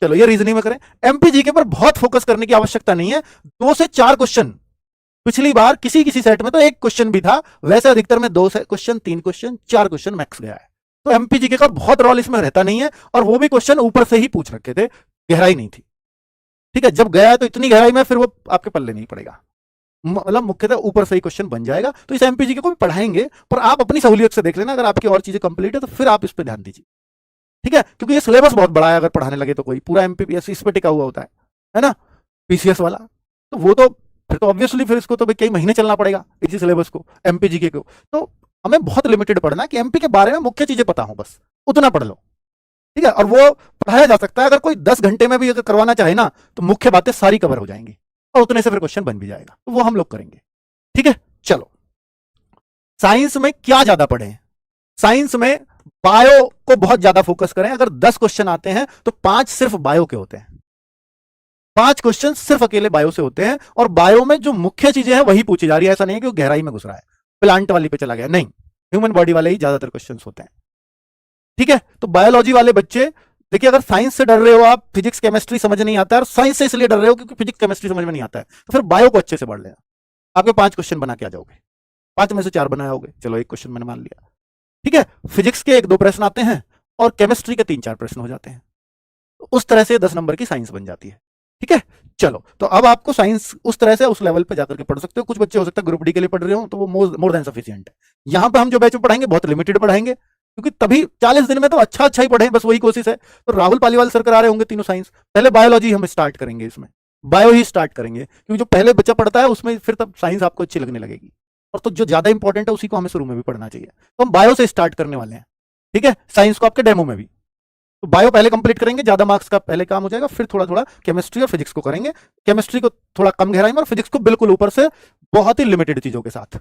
चलो ये रीजनिंग में करें। एमपीजीके पर बहुत फोकस करने की आवश्यकता नहीं है, 2 से 4 क्वेश्चन। पिछली बार किसी किसी सेट में तो 1 क्वेश्चन भी था, वैसे अधिकतर में 2 क्वेश्चन, 3 क्वेश्चन, 4 क्वेश्चन मैक्स गया है। तो एमपीजीके का बहुत रोल इसमें रहता नहीं है, और वो भी क्वेश्चन ऊपर से ही पूछ रखे थे, गहराई नहीं थी। ठीक है, जब गया है तो इतनी गहराई में फिर वो आपके पल्ले नहीं पड़ेगा, मतलब मुख्यतः ऊपर से ही क्वेश्चन बन जाएगा। तो इस एमपीजीके को भी पढ़ाएंगे, पर आप अपनी सहूलियत से देख लेना, अगर आपकी और चीजें कंप्लीट है तो फिर आप इस पर ध्यान दीजिए। ठीक है, क्योंकि ये सिलेबस बहुत बड़ा है, अगर पढ़ाने लगे तो कोई पूरा एमपीपीएस इस पे टिका हुआ होता है ना, पीसीएस वाला। तो वो तो फिर तो ऑब्वियसली फिर इसको तो कई महीने चलना पड़ेगा इसी सिलेबस को, एमपीजीके को। तो हमें बहुत लिमिटेड पढ़ना है कि एमपी के बारे में मुख्य चीजें पता हो, बस उतना पढ़ लो। ठीक है, और वो पढ़ाया जा सकता है, अगर कोई 10 घंटे में भी अगर करवाना चाहे ना तो मुख्य बातें सारी कवर हो जाएंगी, और उतने से फिर क्वेश्चन बन भी जाएगा, तो वो हम लोग करेंगे। ठीक है, चलो साइंस में क्या ज्यादा पढ़ें? साइंस में बायो को बहुत ज्यादा फोकस करें। अगर 10 क्वेश्चन आते हैं तो 5 सिर्फ बायो के होते हैं, 5 क्वेश्चन सिर्फ अकेले बायो से होते हैं, और बायो में जो मुख्य चीजें हैं वही पूछी जा रही है। ऐसा नहीं है कि वो गहराई में घुस रहा है, प्लांट वाली पे चला गया, नहीं, ह्यूमन बॉडी वाले ही ज्यादातर क्वेश्चन होते हैं। ठीक है, तो बायोलॉजी वाले बच्चे देखिए, अगर साइंस से डर रहे हो आप, फिजिक्स केमिस्ट्री समझ नहीं आता है, और साइंस से इसलिए डर रहे हो क्योंकि फिजिक्स केमिस्ट्री समझ में नहीं आता है, तो फिर बायो को अच्छे से पढ़ लेना। आपके 5 क्वेश्चन बना के आ जाओगे, 5 में से 4 बनाए होगे, चलो 1 क्वेश्चन मैंने मान लिया। ठीक है, फिजिक्स के 1-2 प्रश्न आते हैं, और केमिस्ट्री के 3-4 प्रश्न हो जाते हैं। तो उस तरह से 10 नंबर की साइंस बन जाती है। ठीक है, चलो तो अब आपको साइंस उस तरह से उस लेवल पे जाकर के पढ़ सकते हो। कुछ बच्चे हो सकता है ग्रुप डी के लिए पढ़ रहे हो, तो वो मोर देन सफिशिएंट है। यहां पे हम जो बैच में पढ़ाएंगे बहुत लिमिटेड पढ़ाएंगे, क्योंकि तभी 40 दिन में तो अच्छा ही पढ़े, बस वही कोशिश है। तो राहुल पालीवाल सर करा रहे होंगे तीनों साइंस, पहले बायोलॉजी हम स्टार्ट करेंगे, इसमें बायो ही स्टार्ट करेंगे, क्योंकि जो पहले बच्चा पढ़ता है उसमें फिर तब साइंस आपको अच्छी लगने लगेगी, और तो जो ज्यादा इंपॉर्टेंट है उसी को हमें शुरू में भी पढ़ना चाहिए। तो हम बायो से स्टार्ट करने वाले हैं। ठीक है, साइंस को आपके डेमो में भी, तो बायो पहले कंप्लीट करेंगे, ज्यादा मार्क्स का पहले काम हो जाएगा, फिर थोड़ा थोड़ा केमिस्ट्री और फिजिक्स को करेंगे। केमिस्ट्री को थोड़ा कम गहराई में, और फिजिक्स को बिल्कुल ऊपर से बहुत ही लिमिटेड चीजों के साथ।